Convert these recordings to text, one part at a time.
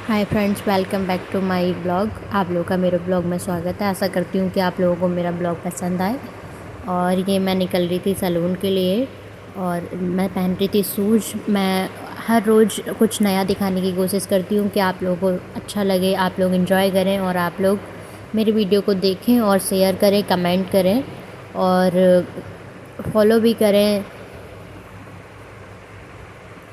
Hi friends, welcome back to my blog. आप लोगों का मेरे ब्लॉग में स्वागत है। आशा करती हूँ कि आप लोगों को मेरा ब्लॉग पसंद आए। और ये मैं निकल रही थी सैलून के लिए और मैं पहन रही थी शूज़। मैं हर रोज़ कुछ नया दिखाने की कोशिश करती हूँ कि आप लोगों को अच्छा लगे, आप लोग एंजॉय करें और आप लोग मेरी वीडियो को देखें और शेयर करें, कमेंट करें और फॉलो भी करें।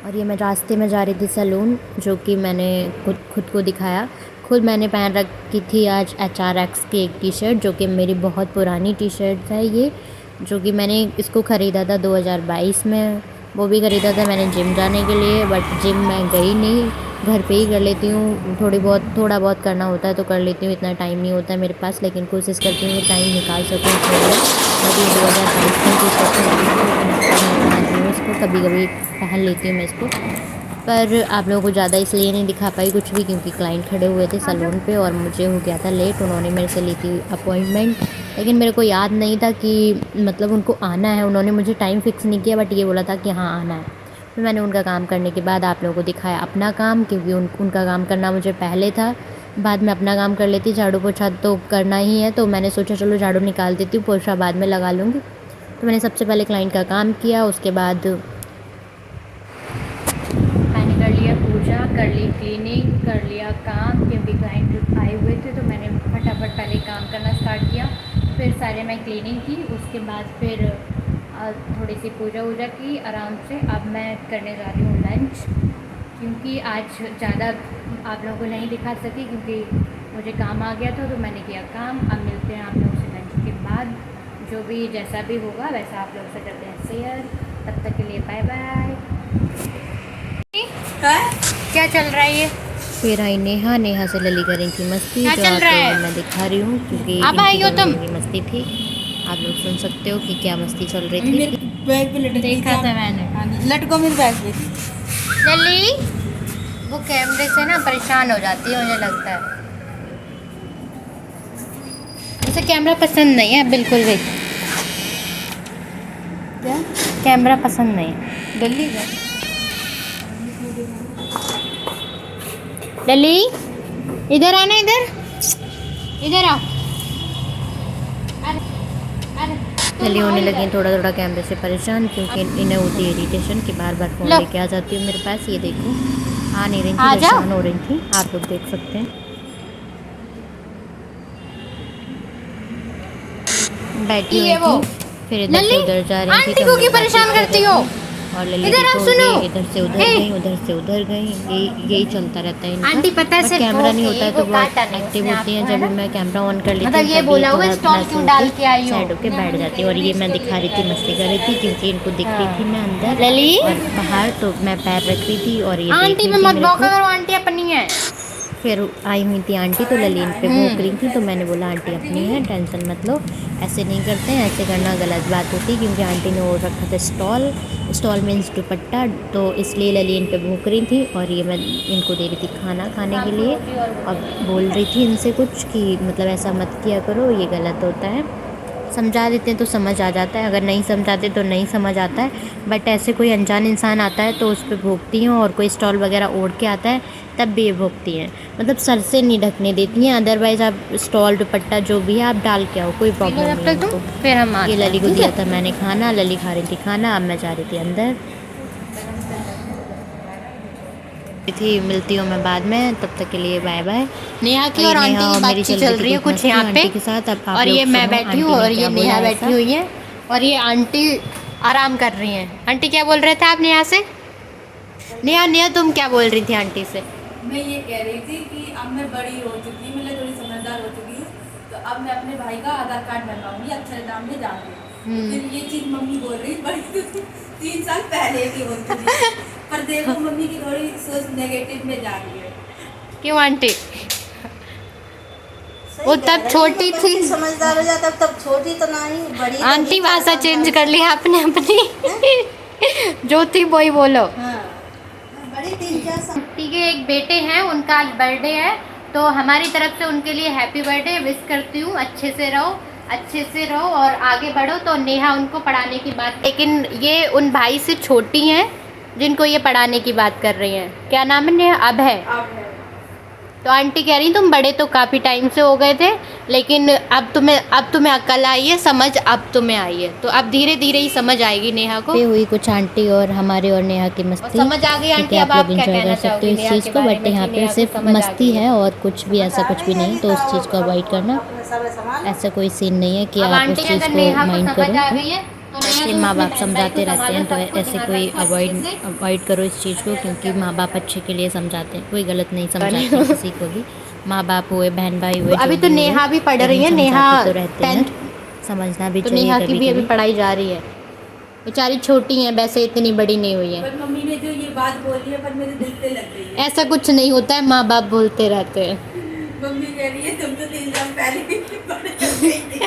और ये मैं रास्ते में जा रही थी सैलून, जो कि मैंने खुद को दिखाया। खुद मैंने पहन रखी थी आज HRX की एक टी शर्ट, जो कि मेरी बहुत पुरानी टी शर्ट है ये, जो कि मैंने इसको ख़रीदा था 2022 में। वो भी ख़रीदा था मैंने जिम जाने के लिए, बट जिम मैं गई नहीं, घर पे ही कर लेती हूँ। थोड़ा बहुत करना होता है तो कर लेती हूँ, इतना टाइम नहीं होता है मेरे पास, लेकिन कोशिश करती हूँ कि टाइम निकाल सकूँ इसके लिए। बट ये 2022 में टी शर्ट पहनती हूँ, इसको कभी कभी पहन लेती हूँ मैं इसको। पर आप लोगों को ज़्यादा इसलिए नहीं दिखा पाई कुछ भी, क्योंकि क्लाइंट खड़े हुए थे सैलून पे और मुझे हो गया था लेट। उन्होंने मेरे से ली थी अपॉइंटमेंट, लेकिन मेरे को याद नहीं था कि मतलब उनको आना है। उन्होंने मुझे टाइम फिक्स नहीं किया, बट ये बोला था कि हाँ आना है। फिर मैंने उनका काम करने के बाद आप लोगों को दिखाया अपना काम, क्योंकि उनका काम करना मुझे पहले था। बाद में अपना काम कर लेती, झाड़ू पोछा तो करना ही है, तो मैंने सोचा चलो झाड़ू निकाल देती हूँ, पोछा बाद में लगा लूँगी। तो मैंने सबसे पहले क्लाइंट का काम किया, उसके बाद मैंने कर लिया पूजा, कर ली क्लीनिंग, कर लिया काम, क्योंकि क्लाइंट आए हुए थे। तो मैंने फटाफट पहले काम करना स्टार्ट किया, फिर सारे मैं क्लीनिंग की, उसके बाद फिर थोड़ी सी पूजा वूजा की आराम से। अब मैं करने जा रही हूँ लंच, क्योंकि आज ज़्यादा आप लोगों को नहीं दिखा सकी क्योंकि मुझे काम आ गया था, तो मैंने किया काम। अब मिलते हैं आप लोगों से लंच के बाद, जो भी जैसा भी होगा वैसा आप लोग से करते हैं शेयर। तब तक के लिए बाय बाय। क्या चल रहा है ये? फिर आई नेहा से लली करें की मस्ती, जो आप लोगों को मैं दिखा रही हूँ, क्योंकि अब आई हो तुम? की मस्ती थी। आप लोग सुन सकते हो कि क्या मस्ती चल रही थी। मेरे बैग पे लटक देखा था मैंने। लटको मेरे बैग पे। लली वो कैमरे से ना परेशान हो जाती है, मुझे लगता है। उसे कैमरा पसंद नहीं है बिल्कुल भी। क्या? कैमरा पसंद नहीं है दिल्ली का? लली इधर आना, इधर आओ। लली होने लगी थोड़ा कैमरे से परेशान, क्योंकि इन्हें होती है इरिटेशन कि बार बार फ़ोन लेके आ जाती हूँ मेरे पास। ये देखो आ नहीं रही थी, परेशान हो रही थी, आप लोग देख सकते हैं। बैठी हुई थी, फिर इधर से उधर जा रही थी, तो मैं परेशान करती हो। और लली इधर से उधर से उधर गई, यही चलता रहता है इनका। आंटी पता है कैमरा नहीं होता है तो बहुत एक्टिव होती हैं। जब मैं कैमरा ऑन कर लेती हूँ तब ये थोड़ा साइड होके बैठ जाती है। और ये मैं दिखा रही थी, मस्ती कर रही थी, क्योंकि इनको दिख रही थी मैं अंदर और बाहर, तो मैं पैर रख रही थी और ये आंटी में मत भौंका करो, आंटी अपनी है। फिर आई हुई थी आंटी, तो लली इन पे भौंक रही थी, तो मैंने बोला आंटी अपनी है, टेंशन मत लो, ऐसे नहीं करते हैं, ऐसे करना गलत बात होती है। क्योंकि आंटी ने वो रखा था स्टॉल मीन्स दुपट्टा, तो इसलिए लली इन पे भौंक रही थी। और ये मैं इनको दे रही थी खाना खाने के लिए, और बोल रही थी इनसे कुछ कि मतलब ऐसा मत किया करो, ये गलत होता है। समझा देते हैं तो समझ आ जाता है, अगर नहीं समझाते तो नहीं समझ आता है। बट ऐसे कोई अनजान इंसान आता है तो उस पर भोंकती हैं, और कोई स्टॉल वगैरह ओढ़ के आता है तब भी ये भोंकती हैं। मतलब सर से नहीं ढकने देती हैं, अदरवाइज़ आप स्टॉल दुपट्टा जो भी है आप डाल के आओ, कोई प्रॉब्लम नहीं है उनको। फिर हम ये लली को दिया था मैंने खाना, लली खा रही थी खाना, अब मैं जा रही थी अंदर थी। मिलती हूँ मैं बाद में, तब तक के लिए बाय बाय। नेहा की और आंटी की बातचीत चल रही है कुछ यहाँ पे के साथ। अब और ये मैं बैठी हूँ और ये नेहा बैठी हुई है और ये आंटी आराम कर रही हैं। आंटी क्या बोल रहे थे आप नेहा से? नेहा तुम क्या बोल रही थी आंटी से? मैं ये कह रही थी कि अब मैं बड़ी हो चुकी हूँ, मतलब थोड़ी समझदार हो चुकी हूँ, तो अब मैं अपने भाई का आधार कार्ड बनवाऊंगी अक्षरधाम में जाके। फिर ये चीज़ मम्मी बोल रही बड़ी तो 3 साल पहले की होती थी, पर देखो मम्मी की थोड़ी सोच नेगेटिव में जा रही है। क्यों आंटी? वो तब छोटी थी, समझदार हो जाता, तब छोटी तो नहीं बड़ी। आंटी भाषा चेंज कर लिया आपने अपनी जो थी वही बोलो। बड़ी 3-4 साल। आंटी के एक बेटे हैं, उनका आज बर्थडे है, तो हमारी तरफ से उनके लिए हैप्पी बर्थडे विश करती हूँ। अच्छे से रहो और आगे बढ़ो। तो नेहा उनको पढ़ाने की बात, लेकिन ये उन भाई से छोटी हैं जिनको ये पढ़ाने की बात कर रही हैं। क्या नाम है नेहा? अब है तो आंटी कह रही तुम बड़े तो काफ़ी टाइम से हो गए थे, लेकिन अब तुम्हें अक्ल आई है, समझ अब तुम्हें आई है, तो अब धीरे धीरे ही समझ आएगी नेहा को। पे हुई कुछ आंटी और हमारे और नेहा की मस्ती, समझ आ गई आंटी। अब आप क्या कहना चाहोगे इस चीज़ को, बट यहाँ पे सिर्फ मस्ती है और कुछ भी ऐसा कुछ भी नहीं, तो उस चीज़ को अवॉइड करना। ऐसा कोई सीन नहीं है कि आप उस चीज़ को माइंड करो। ऐसे माँ बाप समझाते रहते हैं, तो ऐसे कोई अवॉइड करो इस चीज़ को, क्योंकि माँ बाप अच्छे के लिए समझाते हैं, कोई गलत नहीं समझाते हैं किसी को भी। माँ बाप हुए, बहन भाई हुए, अभी तो नेहा भी पढ़ रही है, नेहा तो रहते हैं, समझना भी तो चाहिए। नेहा की भी अभी पढ़ाई जा रही है, बेचारी छोटी है, वैसे इतनी बड़ी नहीं हुई है। पर मम्मी ने जो ये बात बोली है पर मेरे दिल पे लग रही है। ऐसा कुछ नहीं होता है, माँ बाप बोलते रहते हैं। मम्मी कह रही है तुम तो 3 साल पहले ही बड़े हो गई थी।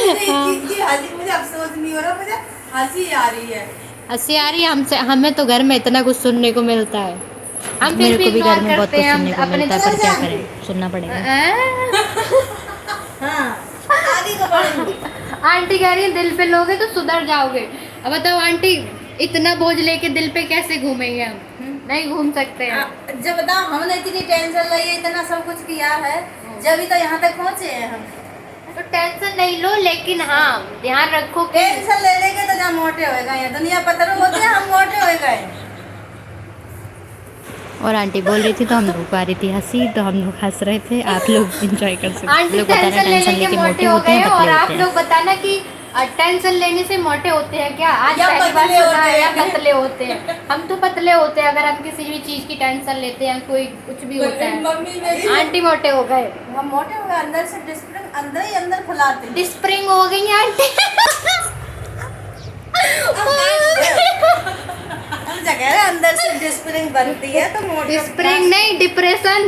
मुझे इस चीज़ की हंसी, मुझे अफसोस नहीं हो रहा, मुझे हंसी आ रही है। हंसी आ रही है हमसे, हमें तो घर में इतना कुछ सुनने को मिलता है, हम फिर मेरे भी को भी इग्नोर घर में बहुत करते कुछ हैं, सुनने को अपने मिलता है, पर क्या करें, सुनना पड़ेगा। हाँ आगे को बढ़ेंगे। आंटी कह रही है दिल पे लोगे तो सुधर जाओगे। अब बताओ आंटी, इतना बोझ लेके दिल पे कैसे घूमेंगे हम? नहीं घूम सकते हैं। जब बताओ हमने इतनी टेंशन ली है, इतना सब कुछ किया है, जब ही तो यहाँ तक पहुँचे हैं हम। तो टेंशन नहीं लो, लेकिन हाँ ध्यान रखो कि टेंशन ले लेके तो जहाँ मोटे हो गए हैं, दुनिया पत्थर होते हैं, हम मोटे हो गए। और आंटी बोल रही थी तो हम लोग को आ रही थी हंसी, तो हम लोग हंस रहे थे। आप लोग एंजॉय कर सकते हैं। आंटी लोग बताना टेंशन ले लेके मोटे हो होते गए हैं, और पतले आप होते हैं। लोग बताना कि टेंशन लेने से मोटे होते हैं क्या? आज या पहली बार पतले सुना है, होते या हैं। पतले होते हैं। हम तो पतले होते हैं अगर हम किसी भी चीज की टेंशन लेते हैं, कोई कुछ भी होता है। मम्मी मेरी आंटी मोटे हो गए, हम मोटे हो गए, अंदर से डिस्प्रिंग अंदर ही अंदर फुलाते हैं। डिस्प्रिंग हो गई हैं आंटी। हम जगह है, अंदर से डिस्प्रिंग बनती है तो मोटे। डिस्प्रिंग नहीं, डिप्रेशन।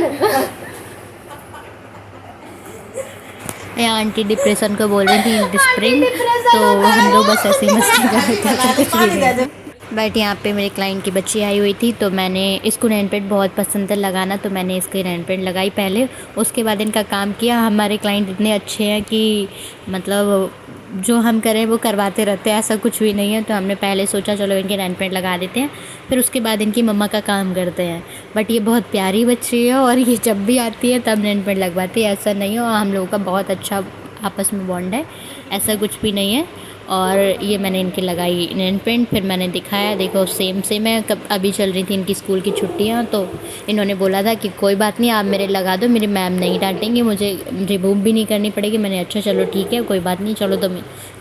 या आंटी डिप्रेशन को बोल रही थी डिस्प्रिंग, डिप्रेशन तो होता है। हम लोग बस ऐसे ही मस्ती कर रहे थे, ऐसा कुछ भी पानी दे नहीं। दो। बट यहाँ पे मेरे क्लाइंट की बच्ची आई हुई थी, तो मैंने इसको नेल पेंट बहुत पसंद है लगाना, तो मैंने इसकी नेल पेंट लगाई पहले, उसके बाद इनका काम किया। हमारे क्लाइंट इतने अच्छे हैं कि मतलब जो हम करें वो करवाते रहते हैं, ऐसा कुछ भी नहीं है। तो हमने पहले सोचा चलो इनके नेल पेंट लगा देते हैं, फिर उसके बाद इनकी मम्मा का काम करते हैं। बट ये बहुत प्यारी बच्ची है और ये जब भी आती है तब नेल पेंट लगवाती है, ऐसा नहीं है। और हम लोगों का बहुत अच्छा आपस में बॉन्ड है, ऐसा कुछ भी नहीं है। और ये मैंने इनके लगाई नेल पेंट, फिर मैंने दिखाया, देखो सेम है। कब अभी चल रही थी इनकी स्कूल की छुट्टियां, तो इन्होंने बोला था कि कोई बात नहीं आप मेरे लगा दो, मेरी मैम नहीं डांटेंगे, मुझे रिमूव भी नहीं करनी पड़ेगी। मैंने अच्छा चलो ठीक है कोई बात नहीं, चलो तुम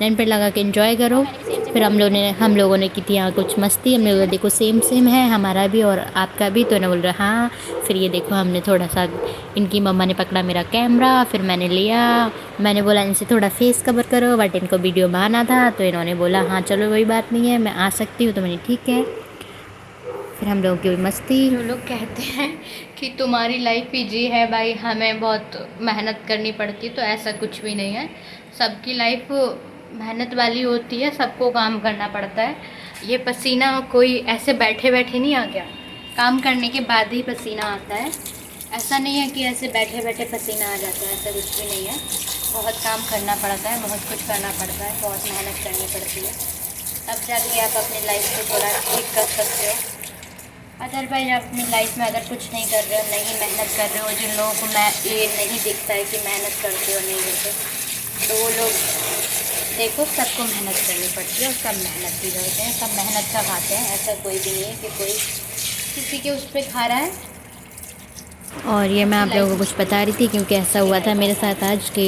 नेल पेंट लगा के एंजॉय करो। फिर हम लोगों ने की थी यहाँ कुछ मस्ती, हम लोग देखो सेम है हमारा भी और आपका भी, तो इन्हें बोल रहा हाँ। फिर ये देखो हमने थोड़ा सा, इनकी मम्मा ने पकड़ा मेरा कैमरा, फिर मैंने लिया, मैंने बोला इनसे थोड़ा फेस कवर करो, बट इनको वीडियो बनाना था, तो इन्होंने बोला हाँ चलो कोई बात नहीं है, मैं आ सकती हूँ, तो मैंने ठीक है। फिर हम लोगों की मस्ती। जो लोग कहते हैं कि तुम्हारी लाइफ इजी है भाई, हमें बहुत मेहनत करनी पड़ती है, तो ऐसा कुछ भी नहीं है। सबकी लाइफ मेहनत वाली होती है, सबको काम करना पड़ता है। ये पसीना कोई ऐसे बैठे बैठे नहीं आ गया, काम करने के बाद ही पसीना आता है। ऐसा नहीं है कि ऐसे बैठे बैठे पसीना आ जाता है, ऐसा कुछ भी नहीं है। बहुत काम करना पड़ता है, बहुत कुछ करना पड़ता है, बहुत मेहनत करनी पड़ती है, तब जाके आप अपनी लाइफ को थोड़ा ठीक कर सकते हो। अदरवाइज आप अपनी लाइफ में अगर कुछ नहीं कर रहे हो, नहीं मेहनत कर रहे हो, जिन लोगों को ये नहीं दिखता है कि मेहनत करते हो नहीं करते, तो वो लोग देखो सबको मेहनत करनी पड़ती है और सब मेहनत भी करते हैं, सब मेहनत का खाते हैं। ऐसा कोई भी नहीं है कि कोई किसी के उस पर खा रहा है। और ये मैं आप लोगों को कुछ बता रही थी क्योंकि ऐसा हुआ था मेरे साथ आज कि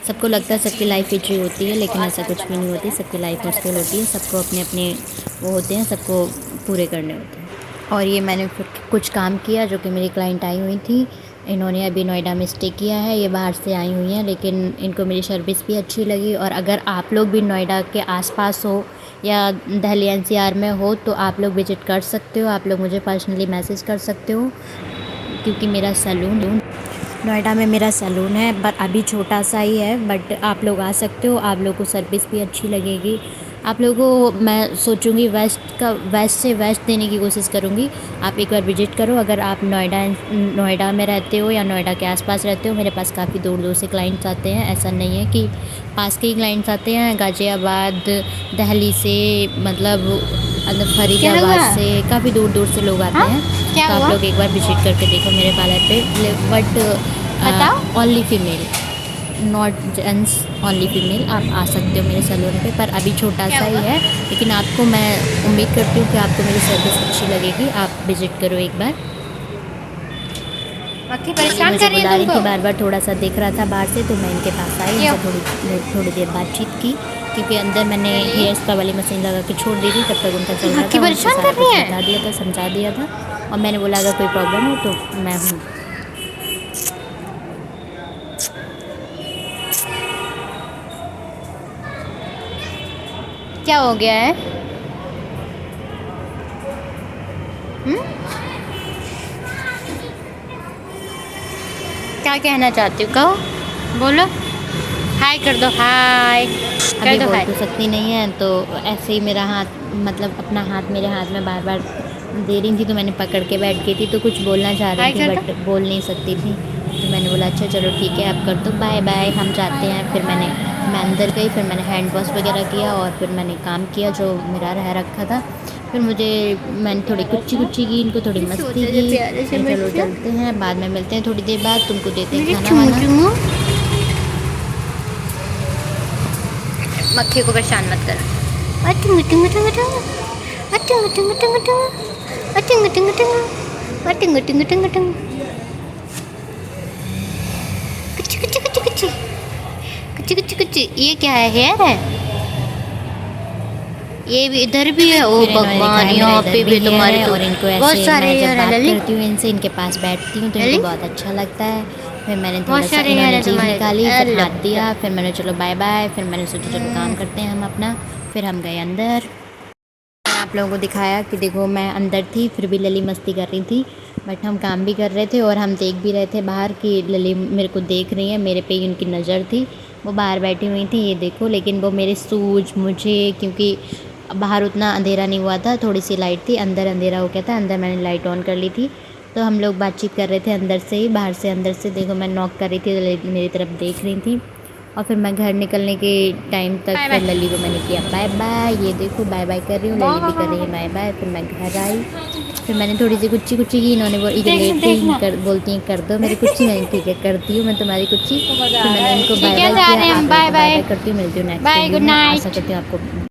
सबको लगता है सबकी लाइफ इजी होती है, लेकिन ऐसा कुछ भी नहीं होती। सबकी लाइफ मुश्किल होती है, सबको अपने अपने वो होते हैं, सबको पूरे करने होते हैं। और ये मैंने फिर कुछ काम किया जो कि मेरी क्लाइंट आई हुई थी, इन्होंने अभी नोएडा में स्टे किया है, ये बाहर से आई हुई हैं, लेकिन इनको मेरी सर्विस भी अच्छी लगी। और अगर आप लोग भी नोएडा के आसपास हो या दिल्ली NCR में हो तो आप लोग विज़िट कर सकते हो, आप लोग मुझे पर्सनली मैसेज कर सकते हो, क्योंकि मेरा सैलून नोएडा में मेरा सैलून है, पर अभी छोटा सा ही है, बट आप लोग आ सकते हो, आप लोगों को सर्विस भी अच्छी लगेगी। आप लोगों को मैं सोचूंगी वेस्ट से वेस्ट देने की कोशिश करूंगी। आप एक बार विजिट करो, अगर आप नोएडा में रहते हो या नोएडा के आसपास रहते हो। मेरे पास काफ़ी दूर दूर से क्लाइंट्स आते हैं, ऐसा नहीं है कि पास के ही क्लाइंट्स आते हैं। गाज़ियाबाद, दिल्ली से, मतलब अंदर फरीदाबाद से काफ़ी दूर दूर से लोग आते हैं। क्या तो हुआ? आप लोग एक बार विजिट करके देखो मेरे पार्लर पे, बताओ। But only female, not gents, only female. आप आ सकते हो मेरे सैलून पे, पर अभी छोटा क्या सा ही हुआ? है, लेकिन आपको मैं उम्मीद करती हूँ कि आपको मेरी सर्विस अच्छी लगेगी। आप विजिट करो एक बार। मक्खी ये परेशान मुझे कर रही बुला है रही थी तुमको? बार बार, थोड़ा सा देख रहा था बाहर से, तो मैं इनके पास आई, क्यों? इनसे थोड़ी देर बातचीत की, क्योंकि अंदर मैंने हेयर स्पा वाली मशीन लगा के छोड़ दी थी, तब तक उनका चल रहा मक्खी था। उनको परेशान सारा कर रही कुछ है? बता दिया था, समझा दिया था, और मैंने बोला अगर कोई प्रॉब्लम हो तो मैं हूँ। क्या हो गया है? क्या कहना चाहती हो, कहो, बोलो, हाय कर दो, हाय कर अभी दो, बोल हाय। तो सकती नहीं है, तो ऐसे ही मेरा हाथ, मतलब अपना हाथ मेरे हाथ में बार बार दे रही थी, तो मैंने पकड़ के बैठ गई थी, तो कुछ बोलना चाह हाय रही थी कर बट बोल नहीं सकती थी। तो मैंने बोला अच्छा चलो ठीक है, आप कर दो, बाय बाय, हम जाते हैं। फिर मैं अंदर गई, फिर मैंने हैंड वॉश वगैरह किया, और फिर मैंने काम किया जो मेरा रह रखा था। फिर मैंने थोड़ी कुच्ची कुच्ची की, इनको थोड़ी मस्ती की। प्यारे से चलो बच्चे। चलते हैं, बाद में मिलते हैं थोड़ी देर बाद, तुमको देते हैं मेरे खाना चुम्मू वाना। चुम्मू। मक्खी को परेशान मत करो। अटिंग टिंग टिंग टिंग, अटिंग टिंग टिंग टिंग, अटिंग टिंग टिंग, अटिंग टिंग टिंग टिंग। कुछ कुछ कुछ कुछ कुछ कुछ कुछ। ये क्या है, हेयर है? ये भी इधर भी है। ओ फिर इन्होंने भगवान, दिखाया मेरा यहाँ इधर पे भी हेयर तुम्हारी है, तो और इनको बहुत ऐसे सारे मैं जब हेयर है बात ललित। करती हूँ इनसे, इनके पास बैठती हूँ तो इनको ललित? बहुत अच्छा लगता है। फिर मैंने थोड़ा बहुत सा, सारे हेयर इन्होंने है जीभ तुम्हारे निकाली, तो। फिर अल्लाह। हाथ दिया, फिर मैंने चलो बाय बाय, फिर मैंने सोचा चलो काम करते हैं हम अपना। फिर हम गए अंदर। मैंने आप लोगों को दिखाया कि देखो मैं अंदर थी, फिर भी लली मस्ती कर रही थी, बट हम काम भी कर रहे थे, और हम देख भी रहे थे बाहर कि लली मेरे को देख रही है, मेरे पे ही उनकी नज़र थी। वो बाहर बैठी हुई थी, ये देखो, लेकिन वो मेरे सूज मुझे, क्योंकि बाहर उतना अंधेरा नहीं हुआ था, थोड़ी सी लाइट थी, अंदर अंधेरा हो गया था, अंदर मैंने लाइट ऑन कर ली थी। तो हम लोग बातचीत कर रहे थे अंदर से ही, बाहर से अंदर से। देखो मैं नॉक कर रही थी तो लली मेरी तरफ देख रही थी, और फिर मैं घर निकलने के टाइम तक बाय फिर बाय। लली को मैंने किया बाय बाय। ये देखो बाय बाय कर रही हूँ, लली भी कर रही है बाय बाय। फिर मैं घर आई, फिर मैंने थोड़ी सी कुच्ची कुच्ची की, इन्होंने ये लेट गई, बोलती हैं कर दो मेरी कुच्ची। मैंने ठीक है करती हूँ मैं तुम्हारी कुच्ची। फिर मैंने इनको ठीक बाय है, बाय जा किया। रहे हैं, आप लोगों बाय को बाय बाय। बाय करती हूँ, मिलती हूँ नेक्स्ट बाय, वीडियो गुड में। आशा नाइट। करती हूँ आपको